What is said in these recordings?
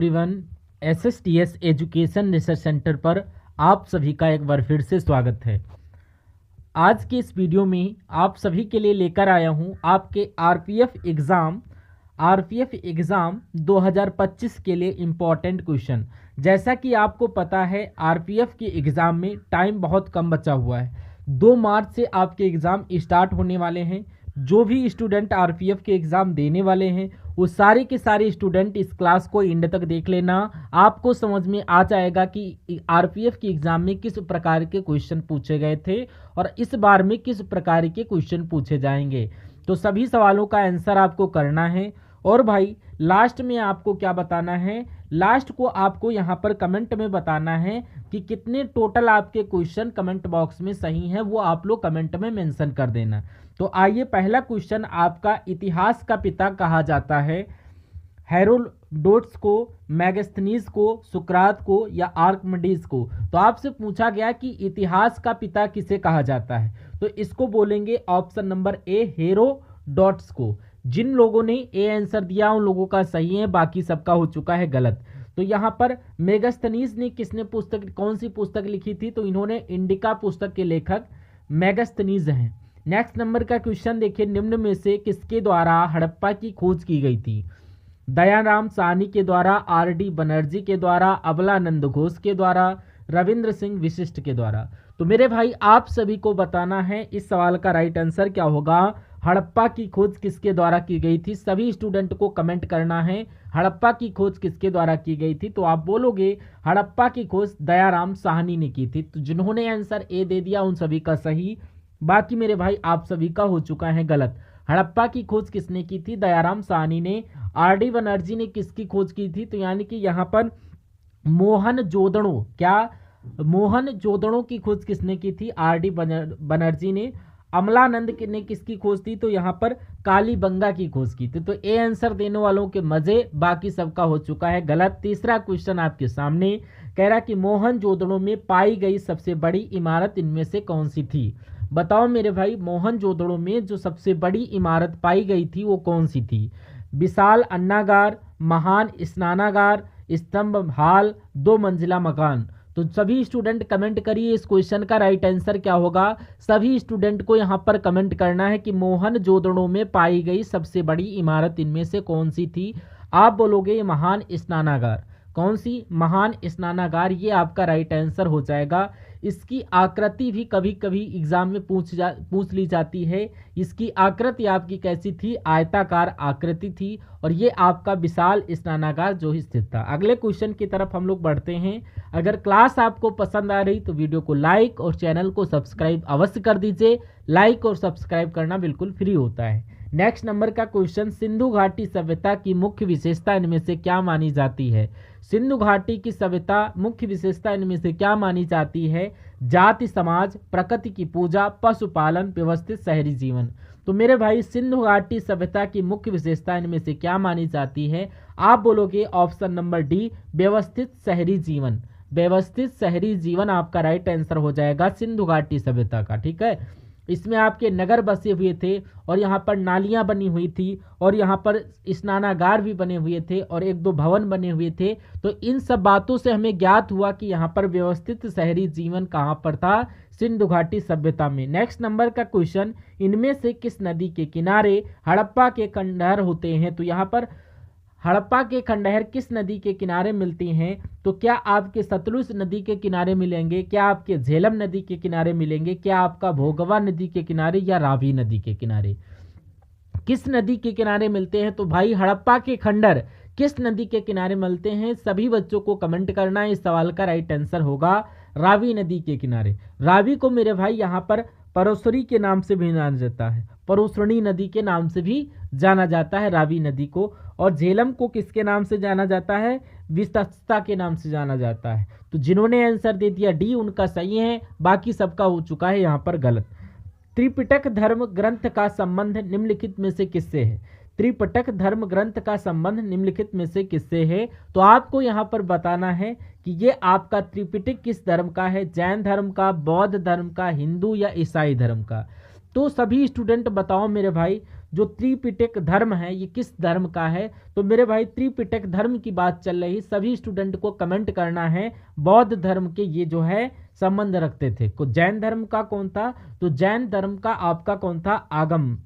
Everyone, SSTS education research centre पर आप सभी का एक बार फिर से स्वागत है। आज के इस वीडियो में आप सभी के लिए लेकर आया हूं आपके आरपीएफ एग्ज़ाम 2025 के लिए इम्पॉर्टेंट क्वेश्चन। जैसा कि आपको पता है, आरपीएफ के एग्ज़ाम में टाइम बहुत कम बचा हुआ है। 2 मार्च से आपके एग्ज़ाम स्टार्ट होने वाले हैं। जो भी स्टूडेंट आरपीएफ के एग्ज़ाम देने वाले हैं वो सारे के सारे स्टूडेंट इस क्लास को एंड तक देख लेना। आपको समझ में आ जाएगा कि आरपीएफ के एग्ज़ाम में किस प्रकार के क्वेश्चन पूछे गए थे और इस बार में किस प्रकार के क्वेश्चन पूछे जाएंगे। तो सभी सवालों का आंसर आपको करना है। और भाई, लास्ट में आपको क्या बताना है, लास्ट को आपको यहाँ पर कमेंट में बताना है कि कितने टोटल आपके क्वेश्चन कमेंट बॉक्स में सही हैं, वो आप लोग कमेंट में मेंशन कर देना। तो आइए, पहला क्वेश्चन आपका, इतिहास का पिता कहा जाता है हेरोडोटस को, मैगस्थनीज को, सुकरात को या आर्किमिडीज को। तो आपसे पूछा गया कि इतिहास का पिता किसे कहा जाता है, तो इसको बोलेंगे ऑप्शन नंबर ए, हेरोडोटस को। जिन लोगों ने ए आंसर दिया उन लोगों का सही है, बाकी सबका हो चुका है गलत। तो यहाँ पर मैगस्थनीज ने कौन सी पुस्तक लिखी थी, तो इन्होंने इंडिका पुस्तक के लेखक मैगस्थनीज हैं। नेक्स्ट नंबर का क्वेश्चन देखिए, निम्न में से किसके द्वारा हड़प्पा की खोज की गई थी? दयाराम साहनी के द्वारा, आर.डी. बनर्जी के द्वारा, अबलानंद घोष के द्वारा, रविंद्र सिंह विशिष्ट के द्वारा। तो मेरे भाई, आप सभी को बताना है इस सवाल का राइट आंसर क्या होगा। हड़प्पा की खोज किसके द्वारा की गई थी? सभी स्टूडेंट को कमेंट करना है हड़प्पा की खोज किसके द्वारा की गई थी। तो आप बोलोगे हड़प्पा की खोज दयाराम साहनी ने की थी। तो जिन्होंने आंसर ए दे दिया उन सभी का सही, बाकी मेरे भाई आप सभी का हो चुका है गलत। हड़प्पा की खोज किसने की थी? दयाराम साहनी ने। आर.डी. बनर्जी ने किसकी खोज की थी? तो यानी कि यहाँ पर मोहनजोदड़ो की खोज किसने की थी? आर.डी. बनर्जी ने। अमलानंद ने किसकी खोज थी? तो यहाँ पर कालीबंगा की खोज की थी। तो ए आंसर देने वालों के मजे, बाकी सबका हो चुका है गलत। तीसरा क्वेश्चन आपके सामने कह रहा कि मोहनजोदड़ो में पाई गई सबसे बड़ी इमारत इनमें से कौन सी थी? बताओ मेरे भाई, मोहनजोदड़ो में जो सबसे बड़ी इमारत पाई गई थी वो कौन सी थी? विशाल अन्नागार, महान स्नानागार, स्तंभ हाल, 2 मंजिला मकान। तो सभी स्टूडेंट कमेंट करिए इस क्वेश्चन का राइट आंसर क्या होगा। सभी स्टूडेंट को यहाँ पर कमेंट करना है कि मोहनजोदड़ो में पाई गई सबसे बड़ी इमारत इनमें से कौन सी थी। आप बोलोगे महान स्नानागार। कौन सी? महान स्नानागार, ये आपका राइट आंसर हो जाएगा। इसकी आकृति भी कभी कभी एग्जाम में पूछ ली जाती है। इसकी आकृति आपकी कैसी थी? आयताकार आकृति थी। और ये आपका विशाल स्नानागार जो ही स्थित था। अगले क्वेश्चन की तरफ हम लोग बढ़ते हैं। अगर क्लास आपको पसंद आ रही तो वीडियो को लाइक और चैनल को सब्सक्राइब अवश्य कर दीजिए। लाइक और सब्सक्राइब करना बिल्कुल फ्री होता है। नेक्स्ट नंबर का क्वेश्चन, सिंधु घाटी सभ्यता की मुख्य विशेषता इनमें से क्या मानी जाती है? सिंधु घाटी की सभ्यता मुख्य विशेषता इनमें से क्या मानी जाती है? जाति समाज, प्रकृति की पूजा, पशुपालन, व्यवस्थित शहरी जीवन। तो मेरे भाई, सिंधु घाटी सभ्यता की मुख्य विशेषता इनमें से क्या मानी जाती है? आप बोलोगे ऑप्शन नंबर डी, व्यवस्थित शहरी जीवन। व्यवस्थित शहरी जीवन आपका राइट आंसर हो जाएगा सिंधु घाटी सभ्यता का। ठीक है, इसमें आपके नगर बसे हुए थे और यहाँ पर नालियाँ बनी हुई थी और यहाँ पर स्नानागार भी बने हुए थे और 1-2 भवन बने हुए थे। तो इन सब बातों से हमें ज्ञात हुआ कि यहाँ पर व्यवस्थित शहरी जीवन कहाँ पर था? सिंधु घाटी सभ्यता में। नेक्स्ट नंबर का क्वेश्चन, इनमें से किस नदी के किनारे हड़प्पा के खंडहर होते हैं? तो यहाँ पर हड़प्पा के खंडहर किस नदी के किनारे मिलती हैं? तो क्या आपके सतलुज नदी के किनारे मिलेंगे, क्या आपके झेलम नदी के किनारे मिलेंगे, क्या आपका भोगवा नदी के किनारे या रावी नदी के किनारे? किस नदी के किनारे मिलते हैं? तो भाई, हड़प्पा के खंडहर किस नदी के किनारे मिलते हैं? सभी बच्चों को कमेंट करना है। इस सवाल का राइट आंसर होगा रावी नदी के किनारे। रावी को मेरे भाई यहाँ पर परोसरी के नाम से भी जाना जाता है, परोसरणी नदी के नाम से भी जाना जाता है रावी नदी को। और झेलम को किसके नाम से जाना जाता है? विस्तस्ता के नाम से जाना जाता है। तो जिन्होंने आंसर दे दिया डी उनका सही है, बाकी सबका हो चुका है यहाँ पर गलत। त्रिपिटक धर्म ग्रंथ का संबंध निम्नलिखित में से किससे है? त्रिपिटक धर्म ग्रंथ का संबंध निम्नलिखित में से किससे है? तो आपको यहाँ पर बताना है कि ये आपका त्रिपिटक किस धर्म का है? जैन धर्म का, बौद्ध धर्म का, हिंदू या ईसाई धर्म का। तो सभी स्टूडेंट बताओ मेरे भाई, जो त्रिपिटक धर्म है ये किस धर्म का है? तो मेरे भाई त्रिपिटक धर्म की बात चल रही, सभी स्टूडेंट को कमेंट करना है। बौद्ध धर्म के ये जो है संबंध रखते थे। को जैन धर्म का कौन था? तो जैन धर्म का आपका कौन था? आगम।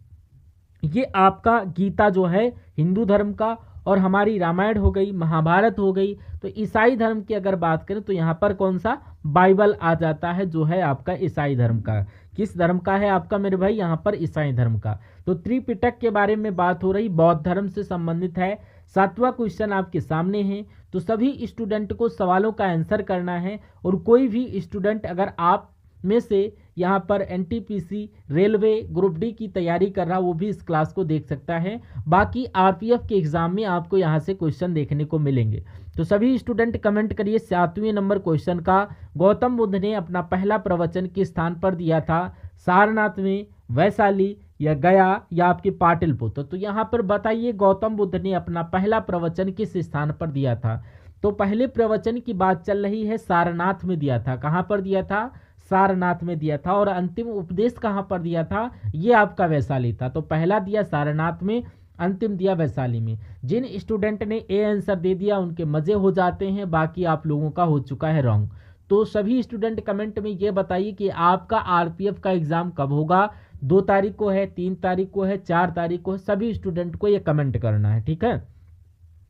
ये आपका गीता जो है हिंदू धर्म का, और हमारी रामायण हो गई, महाभारत हो गई। तो ईसाई धर्म की अगर बात करें तो यहाँ पर कौन सा? बाइबल आ जाता है, जो है आपका ईसाई धर्म का। किस धर्म का है आपका मेरे भाई? यहाँ पर ईसाई धर्म का। तो त्रिपिटक के बारे में बात हो रही, बौद्ध धर्म से संबंधित है। 7वां क्वेश्चन आपके सामने है, तो सभी स्टूडेंट को सवालों का आंसर करना है। और कोई भी स्टूडेंट अगर आप में से यहाँ पर एनटीपीसी रेलवे ग्रुप डी की तैयारी कर रहा, वो भी इस क्लास को देख सकता है। बाकी आरपीएफ के एग्जाम में आपको यहाँ से क्वेश्चन देखने को मिलेंगे। तो सभी स्टूडेंट कमेंट करिए 7वें नंबर क्वेश्चन का। गौतम बुद्ध ने अपना पहला प्रवचन किस स्थान पर दिया था? सारनाथ में, वैशाली, या गया, या आपके पाटलिपुत्र? तो यहाँ पर बताइए गौतम बुद्ध ने अपना पहला प्रवचन किस स्थान पर दिया था? तो पहले प्रवचन की बात चल रही है, सारनाथ में दिया था। कहाँ पर दिया था? सारनाथ में दिया था। और अंतिम उपदेश कहाँ पर दिया था? ये आपका वैशाली था। तो पहला दिया सारनाथ में, अंतिम दिया वैशाली में। जिन स्टूडेंट ने ए आंसर दे दिया उनके मजे हो जाते हैं, बाकी आप लोगों का हो चुका है रॉन्ग। तो सभी स्टूडेंट कमेंट में ये बताइए कि आपका आरपीएफ का एग्जाम कब होगा? 2 तारीख को है, 3 तारीख को है, 4 तारीख को है? सभी स्टूडेंट को ये कमेंट करना है, ठीक है।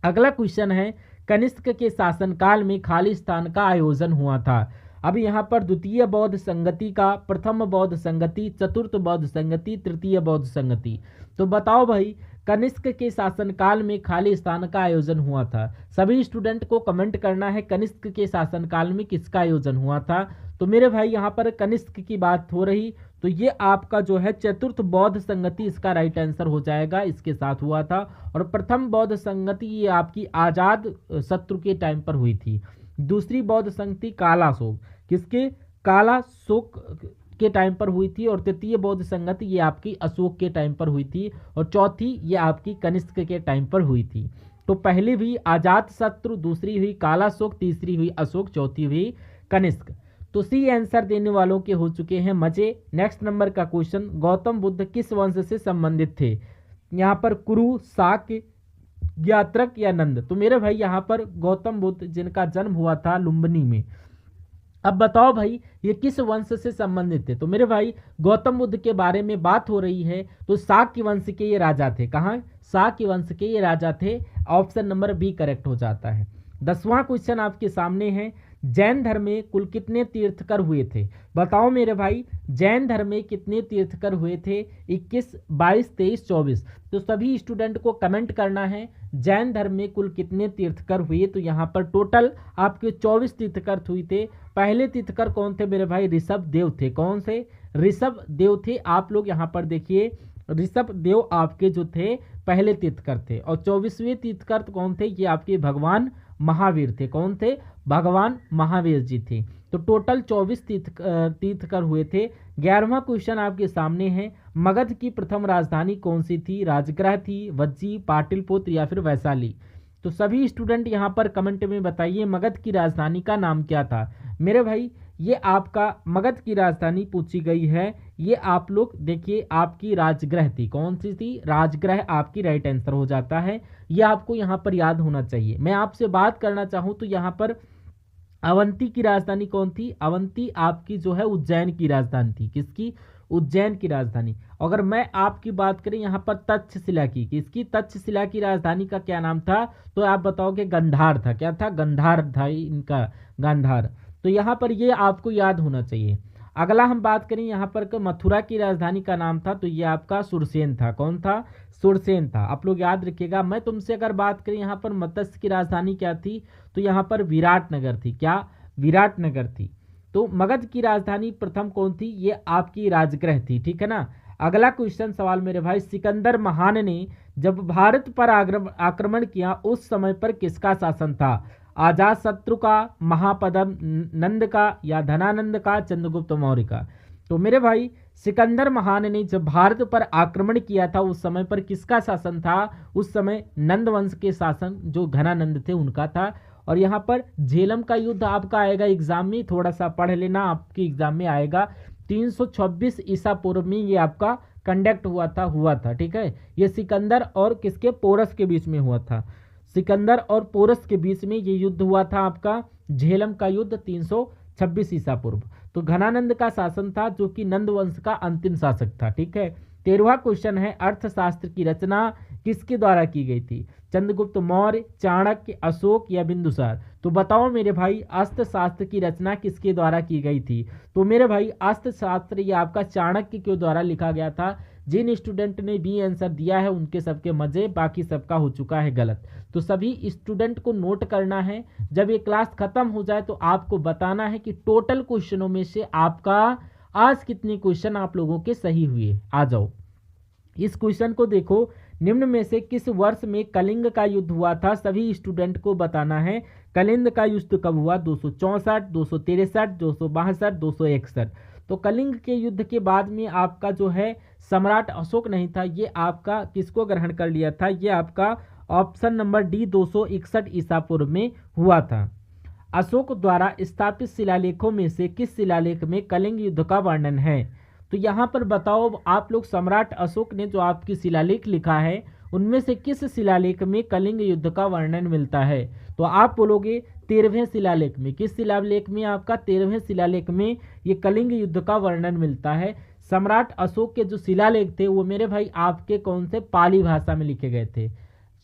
अगला क्वेश्चन है, कनिष्क के शासनकाल में खाली स्थान का आयोजन हुआ था। अब यहाँ पर द्वितीय बौद्ध संगति का, प्रथम बौद्ध संगति, चतुर्थ बौद्ध संगति, तृतीय बौद्ध संगति। तो बताओ भाई कनिष्क के शासनकाल में खाली स्थान का आयोजन हुआ था। सभी स्टूडेंट को कमेंट करना है कनिष्क के शासनकाल में किसका आयोजन हुआ था। तो मेरे भाई यहाँ पर कनिष्क की बात हो रही, तो ये आपका जो है चतुर्थ बौद्ध संगति इसका राइट आंसर हो जाएगा, इसके साथ हुआ था। और प्रथम बौद्ध संगति ये आपकी आजाद शत्रु के टाइम पर हुई थी। दूसरी बौद्ध संगति कालाशोक, किसके? कालाशोक के टाइम पर हुई थी। और तृतीय बौद्ध संगति ये आपकी अशोक के टाइम पर हुई थी। और चौथी ये आपकी कनिष्क के टाइम पर हुई थी। तो पहली हुई आजाद शत्रु, दूसरी हुई कालाशोक, तीसरी हुई अशोक, चौथी हुई कनिष्क। तो सी आंसर देने वालों के हो चुके हैं मजे। नेक्स्ट नंबर का क्वेश्चन, गौतम बुद्ध किस वंश से संबंधित थे? यहाँ पर कुरु, शाक्य, यात्रक या नंद? तो मेरे भाई यहाँ पर गौतम बुद्ध जिनका जन्म हुआ था लुम्बिनी में। अब बताओ भाई ये किस वंश से संबंधित थे? तो मेरे भाई गौतम बुद्ध के बारे में बात हो रही है, तो शाक्य वंश के ये राजा थे। कहाँ? शाक्य वंश के ये राजा थे। ऑप्शन नंबर बी करेक्ट हो जाता है। 10वां क्वेश्चन आपके सामने है, जैन धर्म में कुल कितने तीर्थकर हुए थे? बताओ मेरे भाई जैन धर्म में कितने तीर्थकर हुए थे? 21, 22, 23, 24। तो सभी स्टूडेंट को कमेंट करना है जैन धर्म में कुल कितने तीर्थकर हुए। तो यहाँ पर टोटल आपके 24 तीर्थकर हुए थे। पहले तीर्थकर कौन थे मेरे भाई? ऋषभ देव थे। कौन से? ऋषभ देव थे। आप लोग यहाँ पर देखिए ऋषभ देव आपके जो थे पहले तीर्थकर थे। और 24वें तीर्थकर कौन थे? ये आपके भगवान महावीर थे। कौन थे? भगवान महावीर जी थे। तो टोटल 24 तीर्थकर हुए थे। 11वां क्वेश्चन आपके सामने है, मगध की प्रथम राजधानी कौन सी थी? राजगृह थी, वज्जी, पाटलिपुत्र या फिर वैशाली? तो सभी स्टूडेंट यहाँ पर कमेंट में बताइए मगध की राजधानी का नाम क्या था। मेरे भाई ये आपका मगध की राजधानी पूछी गई है, ये आप लोग देखिए आपकी राजगृह थी। कौन सी थी? राजगृह आपकी राइट आंसर हो जाता है। ये आपको यहाँ पर याद होना चाहिए। मैं आपसे बात करना चाहूँ तो यहाँ पर अवंती की राजधानी कौन थी? अवंती आपकी जो है उज्जैन की राजधानी थी। किसकी? उज्जैन की राजधानी। अगर मैं आपकी बात करें यहाँ पर तक्षशिला की, किसकी? तक्षशिला की राजधानी का क्या नाम था? तो आप बताओगे गंधार था। क्या था? गंधार था इनका, गांधार। तो यहाँ पर ये आपको याद होना चाहिए। अगला हम बात करें यहाँ पर मथुरा की राजधानी का नाम था, तो ये आपका सुरसेन था। कौन था? सुरसेन था। आप लोग याद रखिएगा। मैं तुमसे अगर बात करें यहाँ पर मत्स्य की राजधानी क्या थी, तो यहाँ पर विराटनगर थी। क्या? विराटनगर थी। तो मगध की राजधानी प्रथम कौन थी? ये आपकी राजगृह थी। ठीक है ना। अगला क्वेश्चन सवाल मेरे भाई, सिकंदर महान ने जब भारत पर आक्रमण किया उस समय पर किसका शासन था? आजाद शत्रु का, महापद्म नंद का, या धनानंद का, चंद्रगुप्त मौर्य का? तो मेरे भाई सिकंदर महान ने जब भारत पर आक्रमण किया था उस समय पर किसका शासन था? उस समय नंद वंश के शासन जो घनानंद थे उनका था। और यहाँ पर झेलम का युद्ध आपका आएगा एग्जाम में, थोड़ा सा पढ़ लेना, आपके एग्जाम में आएगा। 326 ईसा पूर्व में ये आपका कंडक्ट हुआ था, ठीक है। ये सिकंदर और किसके, पोरस के बीच में हुआ था। सिकंदर और पोरस के बीच में ये युद्ध हुआ था आपका झेलम का युद्ध 326 ईसा पूर्व। तो घनानंद का शासन था जो कि नंद वंश का अंतिम शासक था, ठीक है। 13वां क्वेश्चन है अर्थशास्त्र की रचना किसके द्वारा की गई थी, चंद्रगुप्त मौर्य, चाणक्य, अशोक या बिंदुसार। तो बताओ मेरे भाई अर्थशास्त्र की रचना किसके द्वारा की गई थी। तो मेरे भाई अर्थशास्त्र ये आपका चाणक्य के द्वारा लिखा गया था। जिन स्टूडेंट ने बी आंसर दिया है उनके सबके मजे, बाकी सबका हो चुका है गलत। तो सभी स्टूडेंट को नोट करना है, जब ये क्लास खत्म हो जाए तो आपको बताना है कि टोटल क्वेश्चनों में से आपका आज कितने क्वेश्चन आप लोगों के सही हुए। आ जाओ इस क्वेश्चन को देखो, निम्न में से किस वर्ष में कलिंग का युद्ध हुआ था, सभी स्टूडेंट को बताना है। कलिंग का युद्ध कब हुआ, 264, 263, 262, 261। तो कलिंग के युद्ध के बाद में आपका जो है सम्राट अशोक नहीं था, ये आपका किसको ग्रहण कर लिया था, ये आपका ऑप्शन नंबर डी 261 ईसा पूर्व में हुआ था। अशोक द्वारा स्थापित शिलालेखों में से किस शिलालेख में कलिंग युद्ध का वर्णन है। तो यहाँ पर बताओ आप लोग, सम्राट अशोक ने जो आपकी शिलालेख लिखा है उनमें से किस शिलालेख में कलिंग युद्ध का वर्णन मिलता है। तो आप बोलोगे 13वें शिलालेख में। किस शिलालेख में, आपका 13वें शिलालेख में ये कलिंग युद्ध का वर्णन मिलता है। सम्राट अशोक के जो शिलालेख थे वो मेरे भाई आपके कौन से, पाली भाषा में लिखे गए थे,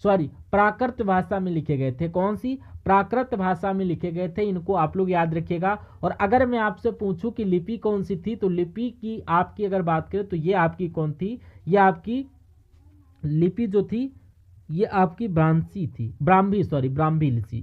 सॉरी प्राकृत भाषा में लिखे गए थे। कौन सी, प्राकृत भाषा में लिखे गए थे, इनको आप लोग याद रखिएगा। और अगर मैं आपसे पूछूं कि लिपि कौन सी थी, तो लिपि की आपकी अगर बात करें तो ये आपकी कौन थी, ये आपकी लिपि जो थी ये आपकी ब्राह्मी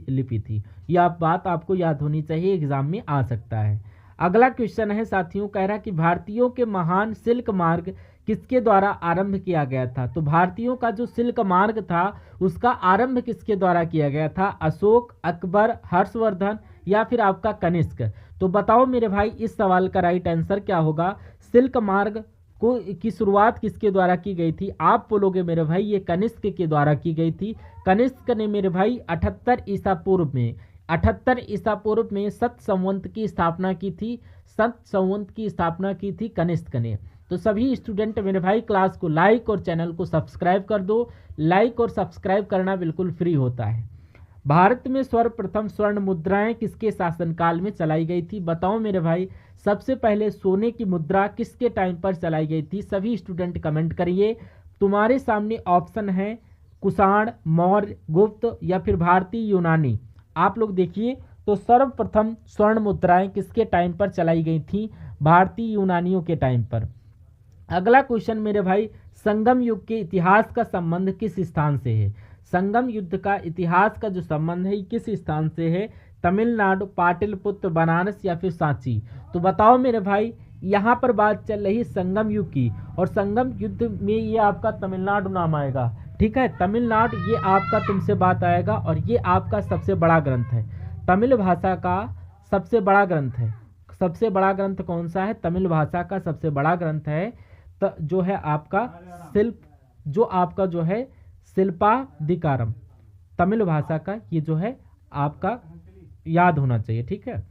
लिपि थी। यह आप बात आपको याद होनी चाहिए, एग्जाम में आ सकता है। अगला क्वेश्चन है साथियों, कह रहा कि भारतीयों के महान सिल्क मार्ग किसके द्वारा आरंभ किया गया था। तो भारतीयों का जो सिल्क मार्ग था उसका आरंभ किसके द्वारा किया गया था, अशोक, अकबर, हर्षवर्धन या फिर आपका कनिष्क। तो बताओ मेरे भाई इस सवाल का राइट आंसर क्या होगा, सिल्क मार्ग की शुरुआत किसके द्वारा की गई थी। आप बोलोगे मेरे भाई ये कनिष्क के द्वारा की गई थी। कनिष्क ने मेरे भाई 78 ईसा पूर्व में 78 ईसा पूर्व में सत संवत की स्थापना की थी। सत संवत की स्थापना की थी कनिष्क ने। तो सभी स्टूडेंट मेरे भाई क्लास को लाइक और चैनल को सब्सक्राइब कर दो। लाइक और सब्सक्राइब करना बिल्कुल फ्री होता है। भारत में सर्वप्रथम स्वर्ण मुद्राएं किसके शासनकाल में चलाई गई थी। बताओ मेरे भाई सबसे पहले सोने की मुद्रा किसके टाइम पर चलाई गई थी। सभी स्टूडेंट कमेंट करिए। तुम्हारे सामने ऑप्शन है कुषाण, मौर्य, गुप्त या फिर भारतीय यूनानी। आप लोग देखिए तो सर्वप्रथम स्वर्ण मुद्राएं किसके टाइम पर चलाई गई थी, भारतीय यूनानियों के टाइम पर। अगला क्वेश्चन मेरे भाई, संगम युग के इतिहास का संबंध किस स्थान से है। संगम युद्ध का इतिहास का जो संबंध है किस स्थान से है, तमिलनाडु, पाटलिपुत्र, बनारस या फिर सांची। तो बताओ मेरे भाई यहाँ पर बात चल रही संगम युग की, और संगम युद्ध में ये आपका तमिलनाडु नाम आएगा, ठीक है। तमिलनाडु ये आपका तुमसे बात आएगा, और ये आपका सबसे बड़ा ग्रंथ है, तमिल भाषा का सबसे बड़ा ग्रंथ है। सबसे बड़ा ग्रंथ कौन सा है, तमिल भाषा का सबसे बड़ा ग्रंथ है जो है आपका शिल्पाधिकारम, तमिल भाषा का ये जो है आपका याद होना चाहिए, ठीक है।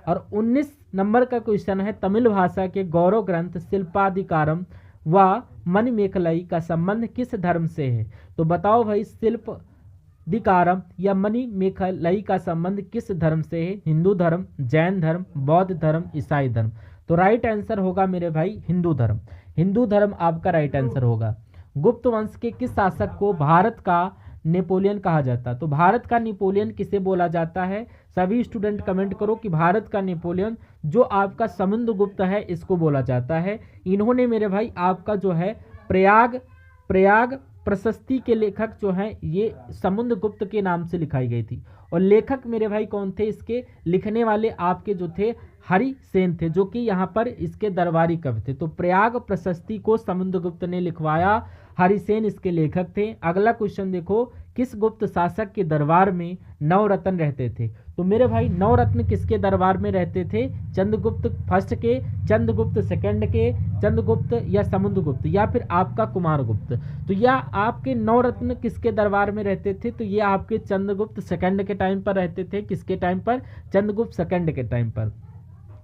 और 19 नंबर का क्वेश्चन है, तमिल भाषा के गौरव ग्रंथ शिल्पाधिकारम व मणिमेखलाई का संबंध किस धर्म से है। तो बताओ भाई शिल्पाधिकारम या मणिमेखलाई का संबंध किस धर्म से है, हिंदू धर्म, जैन धर्म, बौद्ध धर्म, ईसाई धर्म। तो राइट आंसर होगा मेरे भाई हिंदू धर्म। हिंदू धर्म आपका राइट आंसर होगा। गुप्त वंश के किस शासक को भारत का नेपोलियन कहा जाता है। तो भारत का नेपोलियन किसे बोला जाता है, सभी स्टूडेंट कमेंट करो कि भारत का नेपोलियन जो आपका समुद्रगुप्त है इसको बोला जाता है। इन्होंने मेरे भाई आपका जो है प्रयाग प्रशस्ति के लेखक जो हैं ये समुद्रगुप्त के नाम से लिखाई गई थी। और लेखक मेरे भाई कौन थे, इसके लिखने वाले आपके जो थे हरिसेन थे, जो कि यहाँ पर इसके दरबारी कवि थे। तो प्रयाग प्रशस्ति को समुद्रगुप्त ने लिखवाया, हरिसेन इसके लेखक थे। अगला क्वेश्चन देखो, किस गुप्त शासक के दरबार में नवरत्न रहते थे। तो मेरे भाई नवरत्न किसके दरबार में रहते थे, चंद्रगुप्त फर्स्ट के, चंद्रगुप्त सेकंड के, चंद्रगुप्त या समुद्रगुप्त या फिर आपका कुमारगुप्त। तो यह आपके नवरत्न किसके दरबार में रहते थे, तो ये आपके चंद्रगुप्त सेकंड के टाइम पर रहते थे। किसके टाइम पर, चंद्रगुप्त सेकंड के टाइम पर।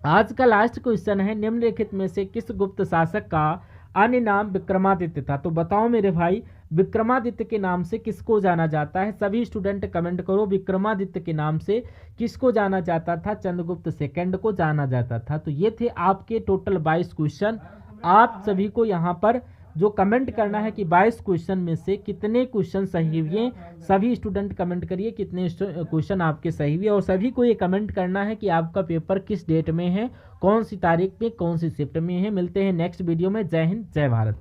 आज का लास्ट क्वेश्चन है, निम्नलिखित में से किस गुप्त शासक का अन्य नाम विक्रमादित्य था। तो बताओ मेरे भाई, विक्रमादित्य के नाम से किसको जाना जाता है? सभी स्टूडेंट कमेंट करो, विक्रमादित्य के नाम से किसको जाना जाता था? चंद्रगुप्त सेकंड को जाना जाता था। तो ये थे आपके टोटल 22 क्वेश्चन। आप सभी को यहाँ पर जो कमेंट करना है कि 22 क्वेश्चन में से कितने क्वेश्चन सही हुए, सभी स्टूडेंट कमेंट करिए कितने क्वेश्चन आपके सही हुए। और सभी को ये कमेंट करना है कि आपका पेपर किस डेट में है, कौन सी तारीख में, कौन सी शिफ्ट में है। मिलते हैं नेक्स्ट वीडियो में। जय हिंद, जय भारत।